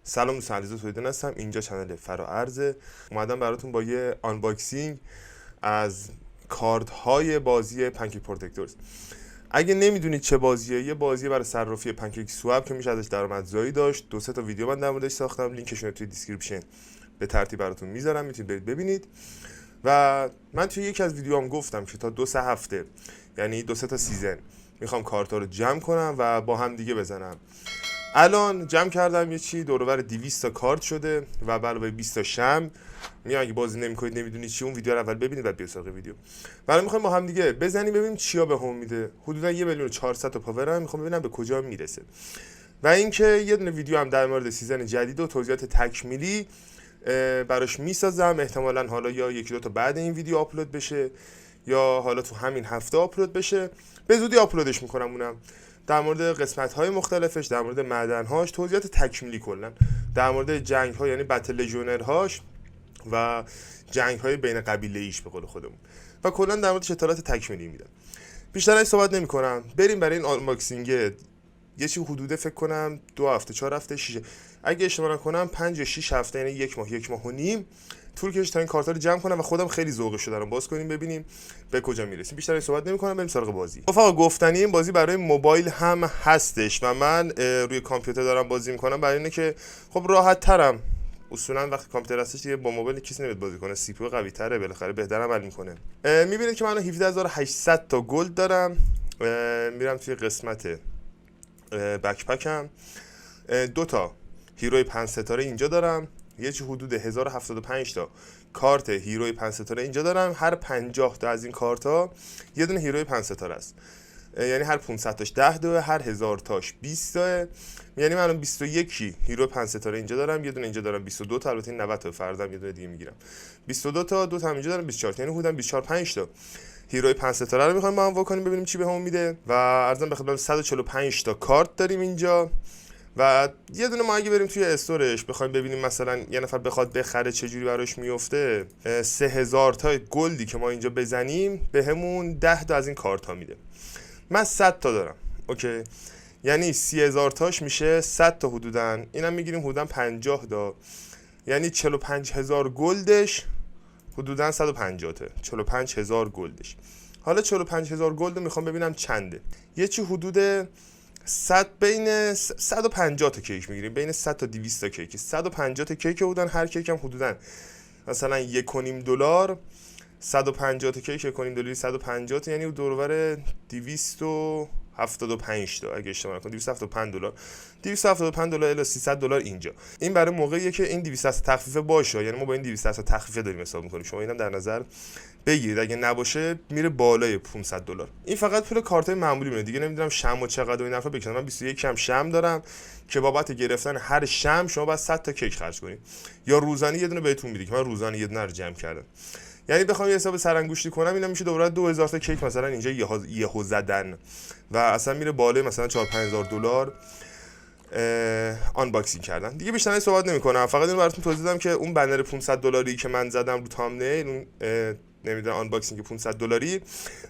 سلام دوستان، علیرضا توییدن هستم. اینجا چنل فراارزه. اومدم براتون با یه آنباکسینگ از کاردهای بازی پنکیک پروتکتورز. اگه نمیدونید چه بازیه، یه بازی برای صرافی پنکیک سواب که میشه ازش درآمدزایی داشت. 2-3 تا ویدیو من در موردش ساختم، لینکشون توی دیسکریپشن به ترتیب براتون میذارم، میتونید برید ببینید. و من توی یکی از ویدیوام گفتم که تا 2-3 هفته، یعنی 2-3 تا سیزن، میخوام کارتا رو جمع کنم و با هم دیگه بزنم. الان جمع کردم یه چی دور و بر 200 تا کارت شده و به علاوه 20 تا شمع. میگم اگه بازی نمی‌کنید نمیدونید چی، اون ویدیو رو اول ببینید بعد بیاید سراغ ویدیو. الان می‌خوایم با هم دیگه بزنیم ببینیم چیا بهم میده. حدودا 1,400,000 تا پاورم، می‌خوام ببینم به کجا میرسه. و اینکه یه دونه ویدیو هم در مورد سیزن جدید و توضیحات تکمیلی براش میسازم. احتمالاً حالا یا 1-2 تا بعد این ویدیو آپلود بشه یا حالا تو همین هفته آپلود بشه. به زودی آپلودش می‌کنم. اونم در مورد قسمت‌های مختلفش، در مورد معدن‌هاش، توضیحات تکمیلی کلا، در مورد جنگ‌ها یعنی بتل لژیونرهاش و جنگ‌های بین قبیله‌ایش به قول خودمون، و کلا در موردش اطلاعات تکمیلی میدم. بیشتر از صحبت نمی‌کنم، بریم برای این آنباکسینگ. یه چیز حدود فکر کنم 2 هفته 4 هفته 6، اگه اشتباه نکنم 5 یا 6 هفته، یعنی 1 ماه و نیم طول کشید تا این کارتا رو جمع کنم و خودم خیلی ذوقش دارم. باز کنیم ببینیم به کجا میرسیم. بیشتر صحبت نمی‌کنم، بریم سراغ بازی. رفقا گفتنی این بازی برای موبایل هم هستش و من روی کامپیوتر دارم بازی می‌کنم برای اینه که خب راحت ترم. اصولا وقتی کامپیوتر هستش دیگه با موبایل کسی نمیاد بازی کنه، سی پی یو قوی تره، بالاخره بهتر عمل می‌کنه. می‌بینید که من 17800 تا گلد دارم. میرم توی قسمت بکپکم. 2 تا هیروی 5 ستاره اینجا دارم. یه چی حدود 1075 تا کارت هیروی 5 ستاره اینجا دارم. هر 50 تا از این کارت ها یه دونه هیروی 5 ستاره است، یعنی هر 500 تاش 10 تا، هر 1000 تاش 20 تا، یعنی من 21 هیرو 5 ستاره اینجا دارم. یه دونه اینجا دارم 22 تا، البته 90 تا فردم یه دونه دیگه میگیرم. 22 تا، 2 تا اینجا دارم 24 تا، یعنی حدود 24 5 تا هیروی 5 ستاره رو می‌خوایم با هم واکنیم ببینیم چی بهمون میده. و عرضم به خدمت 145 تا کارت داریم اینجا. و یه دونه ما اگه بریم توی استورش بخوایم ببینیم مثلا یه نفر بخواد بخره چه جوری براش میفته، 3000 تا گلدی که ما اینجا بزنیم بهمون 10 تا از این کارت ها میده. من 100 تا دارم، اوکی، یعنی 30000 تاش میشه 100 تا حدوداً. اینم میگیریم حدوداً 50 تا، یعنی 45000 گلدش حدوداً 150 تا، 45000 گلدش. حالا 45000 گلد رو میخوام ببینم چنده. یه چی حدود 100 بین 150 تا کیک میگیریم، بین 100 تا 200 تا کیک. 150 تا کیک بودن، هر کیک هم حدوداً مثلا $1.5. 150 تا کیک $1.5 150 تا، یعنی دور و بر 275 تا اگه اشتباه نکنم، $275 $275 الی $300 اینجا. این برای موقعیه که این 200 تخفیف باشه، یعنی ما با این 200 تخفیف داریم حساب می‌کنیم. شما اینم در نظر بگیرید، اگه نباشه میره بالای $500. این فقط پول کارتای معمولی میونه دیگه. نمیدونم شمع و چقدر و این حرفا بکنم. من 21 هم شمع دارم که بابت گرفتن هر شمع شما باید 100 تا کیک خرج کنید، یا روزانه یه دونه بهتون میده که من روزانه یه دونه رو جمع کردم. یعنی بخوام یه حساب سرانگشتی کنم اینا میشه دوباره 2000 تا کیک مثلا اینجا یهو زدن و اصلا میره بالای مثلا $4-5,000 آنباکسینگ کردن. دیگه بیشتر صحبت نمی‌کنم، فقط اینو براتون توضیح دادم که اون بنر $500 که من زدم رو تامنیل، اون نمیدونم آنباکسینگ $500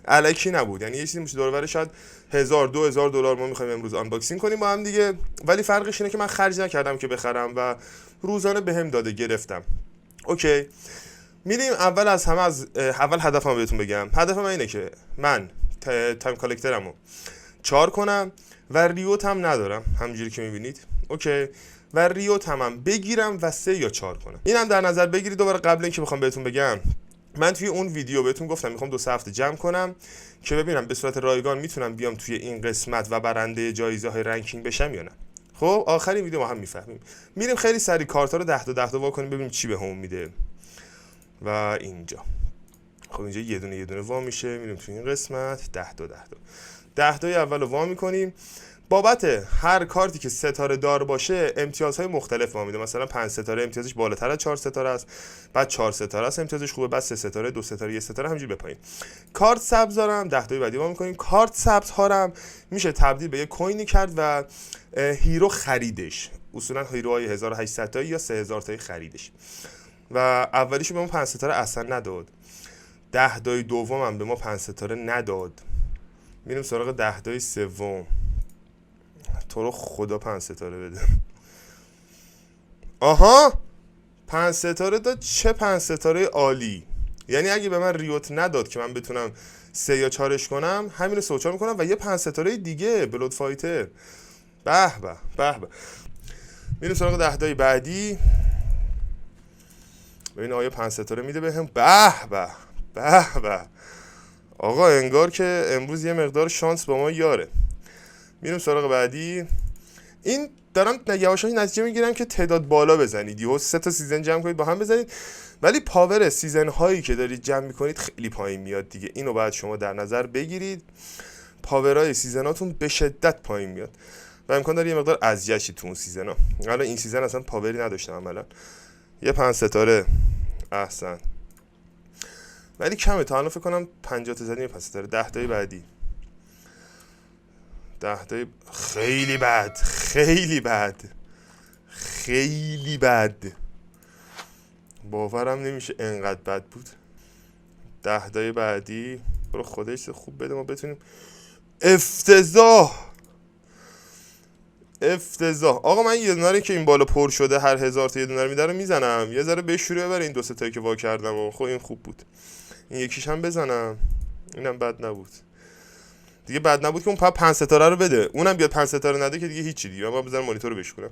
الکی نبود، یعنی یه چیزی میشه دور و بر شاید $1000-2000 ما می‌خوایم امروز آنباکسینگ کنیم با هم دیگه. ولی فرقش اینه که من خرج نکردم که بخرم و روزانه بهم داده گرفتم. اوکی، میریم اول از همه اول هدفم بهتون بگم. هدفم اینه که من تایم کالکترمو 4 کنم و ریوت هم ندارم همونجوری که میبینید، اوکی، و ریوت هم بگیرم و 3 یا 4 کنم. اینم در نظر بگیرید. دوباره قبل اینکه بخوام بهتون بگم، من توی اون ویدیو بهتون گفتم میخوام 2 هفته جمع کنم که ببینم به صورت رایگان میتونم بیام توی این قسمت و برنده جایزه های رنکینگ بشم یا نه. خب آخرین ویدیو ما هم میفهمیم. میریم خیلی سریع کارتا رو 10 تا 10 تا وا کنیم ببینیم چی بهمون میده. و اینجا خب اینجا یه دونه وا میشه. میریم توی این قسمت 10 تا 10 تا اول وا میکنیم. بابت هر کارتی که ستاره دار باشه امتیازهای مختلف ما میده. مثلا 5 ستاره امتیازش بالاتر از 4 ستاره است، بعد 4 ستاره است امتیازش خوبه، بعد 3 ستاره، 2 ستاره، 1 ستاره، همینجوری به پایین. کارت سبز دارم 10 تا بعدی وا میکنیم. کارت سبز هارم میشه تبدیل به یه کوینی کرد و هیرو خریدش. اصولا هیروهای 1800 تا یا 3000 تا خریدش و اولیشو به ما 5 ستاره اصلا نداد. 10 تای دومم به ما 5 ستاره نداد. میریم سراغ 10 تای سوم. تو رو خدا 5 ستاره بده. آها 5 ستاره داد. چه 5 ستاره عالی. یعنی اگه به من ریوت نداد که من بتونم 3 یا 4ش کنم، همین رو سوچار میکنم و یه 5 ستاره دیگه بلود فایتر. به به به به. میریم سراغ 10 تای بعدی. ببین آیا 5 ستاره میده بهم. به به به به. آقا انگار که امروز یه مقدار شانس با ما یاره. میریم سراغ بعدی. این دارم یواشکی نتیجه میگیرم که تعداد بالا بزنید، یهو 3 تا سیزن جمع کنید با هم بزنید، ولی پاور سیزن هایی که دارید جمع میکنید خیلی پایین میاد دیگه. اینو باید شما در نظر بگیرید. پاورهای سیزناتون به شدت پایین میاد و امکان داره یه مقدار اذیت شید تو اون سیزنا. حالا این سیزن اصلا پاوری نداشتم عملا. یه 5 ستاره احسن، ولی کمه. تا الان فکر کنم 50 تا زدیم 5 ستاره. 10 تای بعدی. 10 تای خیلی بد، خیلی بد، خیلی بد. باورم نمیشه انقدر بد بود. 10 تای بعدی. برو خودش خوب بده ما بتونیم. افتضاح افتضاح. آقا من یه دونه که این بالا پر شده هر 1000 تا یه دونه رو میده رو میزنم، یه ذره بشوره ببره این 2 تایی که وا کردم و خب این خوب بود. این یکیش هم بزنم. اینم بد نبود دیگه. بد نبود که اون 5 ستاره رو بده، اونم بیاد 5 ستاره نده که دیگه هیچی دیگه. من بزنم مانیتور رو بشورم.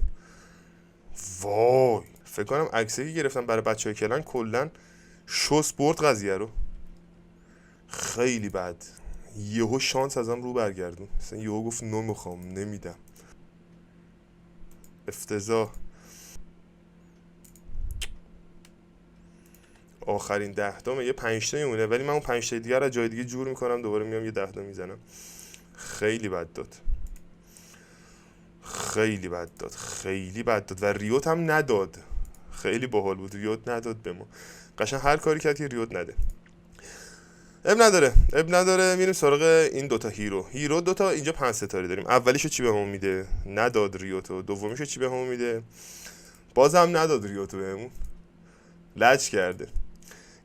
وای فکر کنم عکسی که گرفتم برای بچهای کلن کلا شوس برد قضیه رو. خیلی بد. یهو شانس ازم رو برگردون. مثلا یهو گفت نمیخوام نمیدم. افتضاح. آخرین 10 تا یه 5 تا میمونه، ولی من اون 5 تا دیگه رو جای دیگه جور میکنم، دوباره میام یه 10 تا میزنم. خیلی بد داد. خیلی بد داد. خیلی بد داد و ریوت هم نداد. خیلی باحال بود. ریوت نداد به ما. قشنگ هر کاری کرد که ریوت نده. اب نداره. میریم سراغ این 2 تا هیرو 2 تا اینجا 5 ستاره داریم. اولیشو چی بهمون میده؟ نداد ریوتو. دومیشو چی بهمون میده؟ بازم نداد ریوتو بهمون. لج کرده.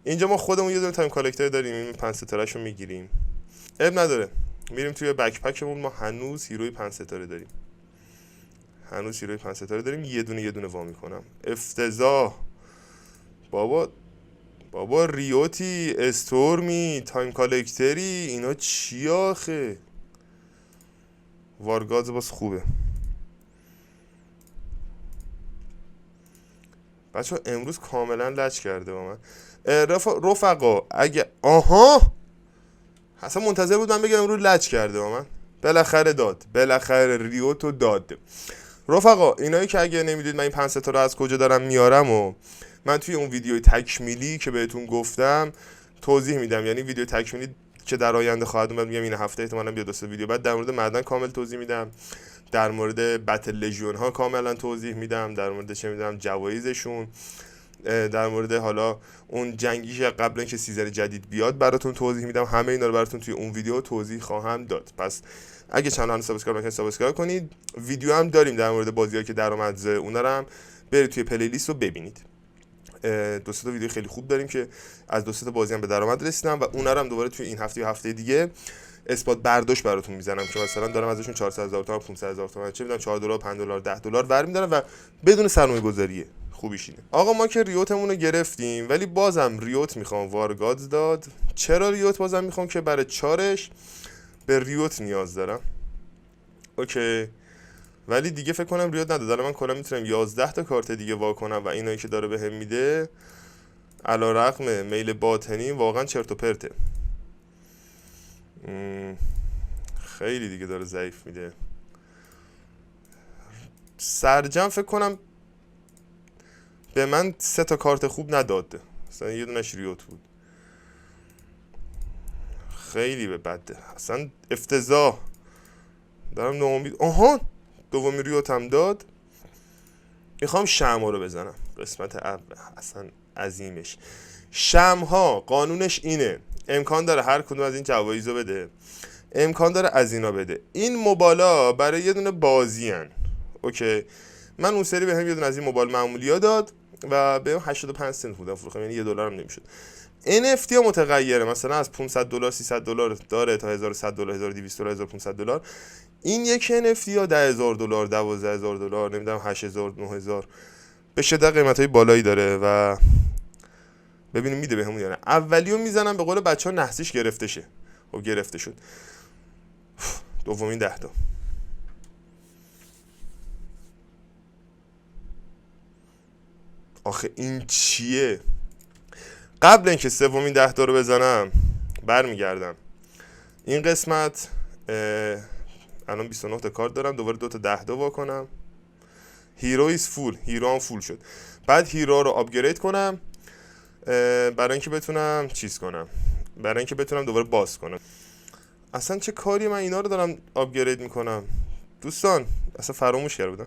اینجا ما خودمون یه دونه تایم کالکتور داریم، این 5 ستارهشو میگیریم. اب نداره. میریم توی بکپکمون، ما هنوز هیروی 5 ستاره داریم. یه دونه وا میکنم. افتضاح. بابا ریوتی، استورمی، تایم کالکتری، اینا چی آخه؟ وارگاز باز خوبه. بچه امروز کاملا لج کرده با من. رفقا اگه اصلا منتظر بود من بگم امروز لج کرده با من. بالاخره داد. بالاخره ریوتو داد. رفقا اینایی که اگه نمیدید من این 5 ستاره از کجا دارم میارم و من توی اون ویدیوی تکمیلی که بهتون گفتم توضیح میدم. یعنی ویدیو تکمیلی که در آینده خواهد اومد، میگم این هفته احتمالاً بیاد 2 ویدیو بعد در مورد معدن کامل توضیح میدم، در مورد بتل لژیون ها کاملا توضیح میدم، در مورد چه میدونم جوایزشون، در مورد حالا اون جنگی که قبل اینکه سیزن جدید بیاد براتون توضیح میدم. همه اینا رو براتون توی اون ویدیو توضیح خواهم داد. پس اگه چنل رو سابسکرایب نکنید سابسکرایب کنید. ویدیو هم داریم در مورد بازی‌ها که درآمد اونا رو هم برید توی پلی لیست رو ببینید. 2 تا ویدیو خیلی خوب داریم که از 2 تا بازی هم به درآمد رسیدن و اونا رو هم دوباره توی این هفته و هفته دیگه اثبات برداشت براتون میزنم که مثلا دارم ازشون 400,000 تومان 500,000 تومان چه میدونم 4 دلار 5 دلار 10 دلار برمی‌دارم و بدون سرمایه‌گذاریه. خوبیش اینه. آقا ما که ریوتمون رو گرفتیم، ولی بازم ریوت میخوام. وارگادز داد. چرا ریوت بازم میخوام؟ که برای 4ش به ریوت نیاز دارم. اوکی. ولی دیگه فکر کنم ریوت نداد. الان من کلا میتونم 11 تا کارت دیگه وا کنم و اینایی که داره بهم میده علیرغم میل باطنی واقعا چرت و پرته. خیلی دیگه داره ضعیف میده. سرجم فکر کنم به من 3 تا کارت خوب نداد. مثلا یه دونش ریوت بود. خیلی به بده. اصلا افتضاح. دارم ناامید. دومی ریوت هم داد. میخوام شمع رو بزنم. قسمت اول اصلا عظیمش. شمع ها قانونش اینه، امکان داره هر کدوم از این جوایزو بده، امکان داره از اینا بده. این موبایلا برای یه دونه بازی هن. اوکی. من اون سری بهم یه دونه از این موبایل معمولی ها داد و بهم 85 سنت بودم فروختم، یعنی $1 هم نمیشد. NFT ها متغیره، مثلا از 500 دلار 300 دلار داره تا 1100 دلار 1200 دلار 1500 دلار. این یک NFT ها 10,000 دلار 12,000 دلار نمیدونم 8,000 9,000 به شدت قیمت‌های بالایی داره و ببینیم میده بهمون یا نه. اولیو میزنم به قول بچه‌ها نحسیش گرفته شه. خب گرفته شد. دومین 10 تا. آخه این چیه؟ قبل اینکه سومین 10 تا رو بزنم برمیگردم این قسمت. الان 29 تا کارت دارم، دوباره 2 تا 10 تا واکنم. هیرو ایز فول، هیرو هم فول شد. بعد هیرو رو آپگرید کنم برای اینکه بتونم چیز کنم، برای اینکه بتونم دوباره باز کنم. اصلا چه کاری من اینا رو دارم آپگرید میکنم دوستان، اصلا فراموش کرده بودم.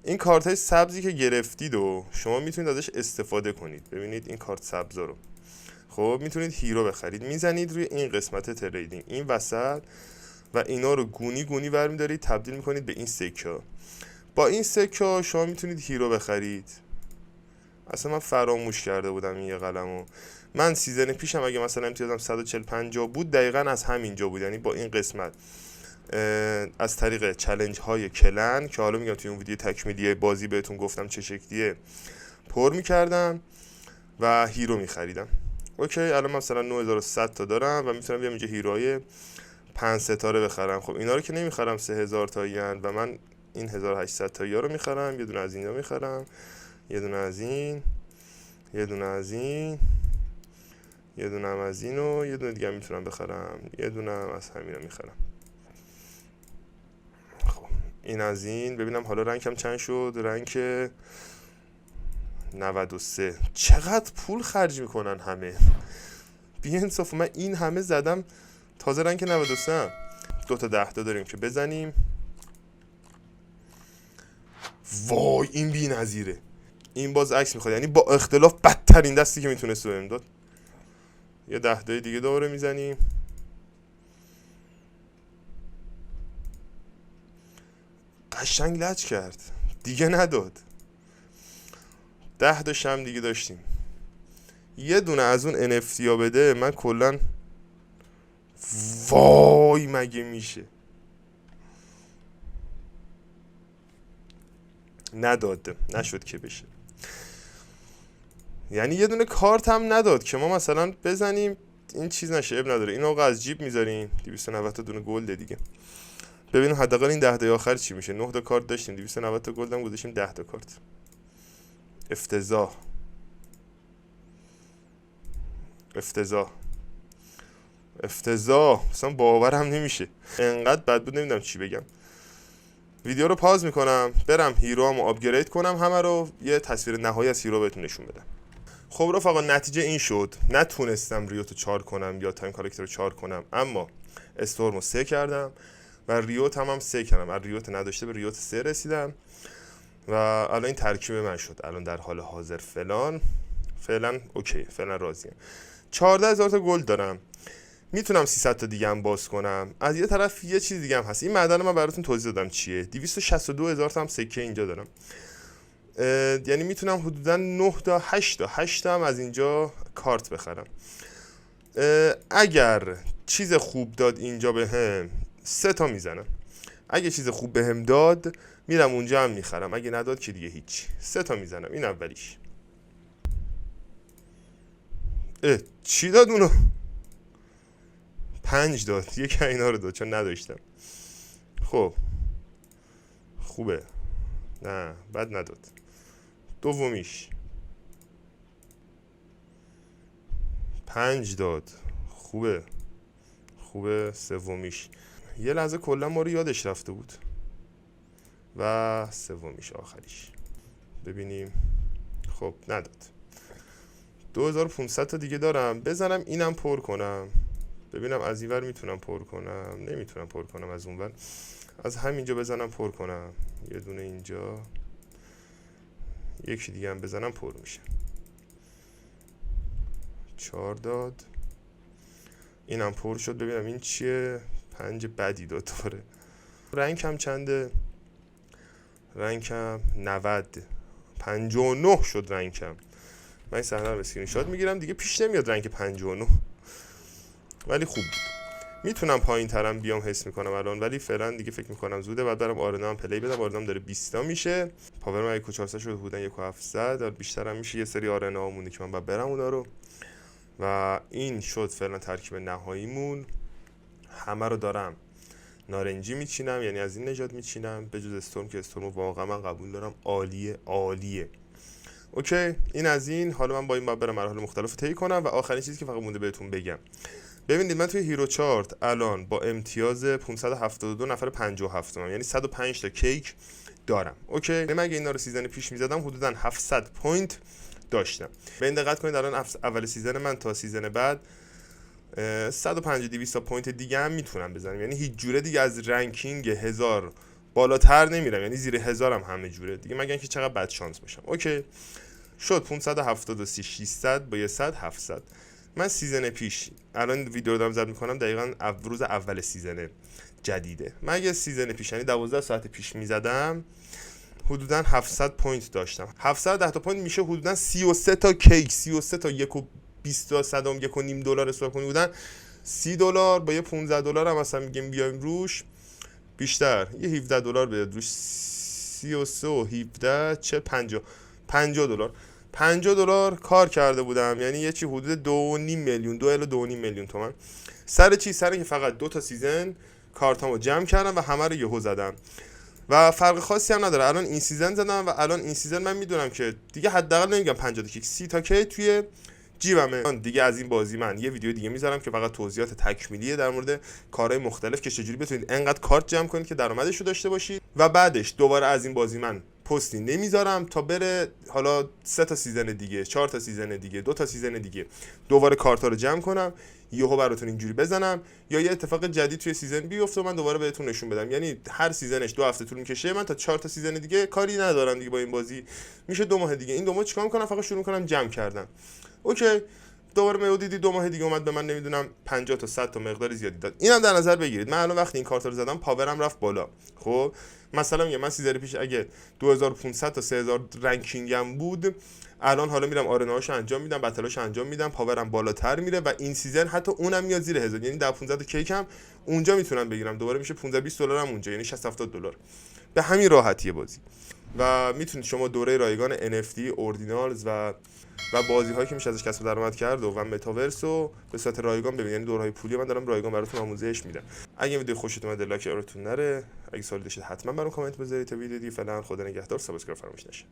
این کارت های سبزی که گرفتید و شما میتونید ازش استفاده کنید. ببینید این کارت سبزا رو خب میتونید هیرو بخرید، میزنید روی این قسمت تریدینگ این وسط و اینا رو گونی گونی برمیدارید تبدیل میکنید به این سکه. با این سکه شما میتونید هیرو بخرید. اصلا من فراموش کرده بودم این یه قلمو. من سیزن پیشم اگه مثلا امتیازم 140-50 بود دقیقاً از همینجا بود، یعنی با این قسمت از طریق چالش های کلن که حالا میگم توی اون ویدیو تکمیلی بازی بهتون گفتم چه شکلیه پر میکردم و هیرو میخریدم. اوکی الان مثلا 9100 تا دارم و میتونم بیام اینجا هیروهای 5 ستاره بخرم. خب اینا رو که نمیخرم 3000 تایی و من این 1800 تایی رو میخرم. یه دونه از اینا میخرم، یه دونه از این، یه دونه از این، یه دونه هم از این و یه دونه دیگه میتونم بخرم، یه دونه هم از همینا میخرم. خب این از این. ببینم حالا رنگم چند شد. رنگ 93. چقدر پول خرج میکنن همه، بی انصاف. من این همه زدم تازه رنگ 93 هم. 2 تا 10 تا داریم که بزنیم. وای این بی نظیره. این باز عکس میخواد، یعنی با اختلاف بدترین دستی که میتونست بهم داد. یه 10 تا دیگه دوباره میزنیم. قشنگ لج کرد دیگه نداد. 10 تا شم دیگه داشتیم. یه دونه از اون NFT ها بده من کلن. وای مگه میشه. نداد، نشد که بشه. یعنی یه دونه کارت هم نداد که ما مثلا بزنیم این چیز نشه. اب نداره. اینو از جیب میذاریم. 290 تا دونه گلد دیگه. ببینیم حداقل این 10 تا آخر چی میشه. 9 تا کارت داشتیم، 290 تا گلد هم گذاشتیم 10 تا کارت. افتضاح افتضاح افتضاح، اصلا باورم نمیشه. انقدر بد بود نمیدونم چی بگم. ویدیو رو پاز میکنم برم هیروامو آپگرید کنم، همه رو یه تصویر نهایی از هیرو بهتون نشون بدم. خب رفقا نتیجه این شد. نتونستم ریوتو 4 کنم یا تایم کاراکتر رو 4 کنم، اما استورمو 3 کردم و ریوت هم 3 کردم. از ریوت نداشته به ریوت 3 رسیدم و الان این ترکیب من شد. الان در حال حاضر فعلا اوکی، فعلا راضیم. 14000 تا گلد دارم. میتونم 300 تا دیگه هم باز کنم. از یه طرف یه چیز دیگه هم هست. این معدن من براتون توضیح دادم چیه. 262000 تا هم سکه اینجا دارم. یعنی میتونم حدودا 9 تا 8 تا هم از اینجا کارت بخرم. اگر چیز خوب داد اینجا بهم 3 تا میزنم. اگه چیز خوب بهم داد میرم اونجا هم میخرم. اگه نداد که دیگه هیچ. 3 تا میزنم. این اولیش. چی داد اونو؟ 5 داد. یکی اینا رو داد چون نداشتم. خب خوبه. نه بد نداد. دومیش 5 داد. خوبه. سومیش یه لحظه کلا ما رو یادش رفته بود. و سومیش آخریش ببینیم. خب نداد. 2500 تا دیگه دارم. بزنم اینم پر کنم. ببینم از اینور میتونم پر کنم. نمیتونم پر کنم از اونور. از همینجا بزنم پر کنم. یه دونه اینجا، یکی دیگه هم بزنم پر میشه. 4 داد. اینم پر شد. ببینم این چیه. 5 بدی داد دوباره. رنگ هم چنده؟ رنگم 90. 59 شد رنگم. من این صحنه رو اسکرین شات میگیرم دیگه. پیش نمیاد رنگ 59 ولی خوب بود. میتونم پایین ترم بیام حس میکنم الان، ولی فعلا دیگه فکر میکنم زوده. بعد برم آرنا هم پلی بدم. آرنا هم داره 20 تا میشه. پاور من 1.4 شد بودن 1.700 بیشتر هم میشه. یه سری آرنا ها مونده که من باید برم اونا رو. و این شد فعلا ترکیب نهاییمون. همه رو دارم نارنجی میچینم، یعنی از این نژاد میچینم به جز استورم که استورم واقعا من قبول دارم، عالیه عالیه. اوکی این از این. حالا من با این برم مراحل مختلف طی کنم. و آخرین چیزی که فقط مونده بهتون بگم، ببینید من توی هیرو چارت الان با امتیاز 572 نفر 57 یعنی 105 تا کیک دارم. اوکی من اگه اینا رو سیزن پیش میزدم حدودا 700 پوینت داشتم. به این دقت کنید الان اول سیزن من تا سیزن بعد 150 200 پوینت دیگه هم میتونم بزنم، یعنی هیچ جوره دیگه از رنکینگ 1000 بالاتر نمیرم، یعنی زیر 1000 هم همه جوره دیگه، مگر اینکه چقدر بد شانس باشم. اوکی شد 573 600 با 100 700. من سیزن پیش الان ویدیو رو دارم ضبط میکنم دقیقاً روز اول سیزن جدیده. من اگه سیزن پیش یعنی 12 ساعت پیش میزدم حدوداً 700 پوینت داشتم. 710 تا پوینت میشه حدوداً 33 تا کیک، 33 تا 1.20 صدام 1.5 دلار حساب کنید بودن 30 دلار با یه 15 دلار هم مثلا میگیم بیایم روش بیشتر یه 17 دلار بده روش 33 و 17 چه 50 دلار 50 دلار کار کرده بودم، یعنی یه چی حدود 2.5 میلیون 2.5 میلیون تومان. سر چی؟ سر که فقط 2 تا سیزن کارتامو جمع کردم و همه رو یهو زدم و فرق خاصی هم نداره. الان این سیزن زدم و الان این سیزن من میدونم که دیگه حداقل نمیگم 50 تا کیک 30 تا کی توی جیبمه. دیگه از این بازی من یه ویدیو دیگه میذارم که فقط توضیحات تکمیلیه در مورد کارهای مختلف که چجوری بتونید انقدر کارت جمع کنید که درآمدش رو داشته باشید. و بعدش دوباره از این بازی من پستی نمیذارم تا بره حالا 3 تا سیزن دیگه 4 تا سیزن دیگه 2 تا سیزن دیگه دوباره کارتا رو جمع کنم یهو براتون اینجوری بزنم یا یه اتفاق جدید توی سیزن بیفته من دوباره بهتون نشون بدم. یعنی هر سیزنش 2 هفته طول میکشه، من تا 4 تا سیزن دیگه کاری ندارم دیگه با این بازی، میشه 2 ماه دیگه. این 2 ماه چیکار میکنم؟ فقط شروع کنم جمع کردن. اوکی دوباره میو دیدی 2 ماه دیگه اومد به من نمیدونم 50 تا 100 تا مقدار زیادی داد. اینم در نظر بگیرید من الان وقتی این کارت رو زدم پاورم رفت بالا. خب مثلا میگم من سیزن پیش اگه 2500 تا 3000 رنکینگم بود الان حالا میرم آرناهاشو انجام میدم بتلاشو انجام میدم پاورم بالاتر میره و این سیزن حتی اونم میاد زیر 1000، یعنی 10 15 تا کیکم اونجا میتونم بگیرم دوباره میشه 15 20 دلارم اونجا، یعنی 60 70 دلار به همین راحتیه بازی. و میتونید شما دوره رایگان NFT اوردینالز و بازی هایی که میشه ازش کسب درآمد کرد و متاورس رو به صورت رایگان ببینید، یعنی دورهای پولی من دارم رایگان براتون آموزش میدم. اگه ویدیو خوشتون اومد لایک یارتون نره، اگه سوالی داشتید حتما برام کامنت بذارید تا ویدیو دیگه. فعلا خدا نگهدار، سابسکرایب فراموش نشه.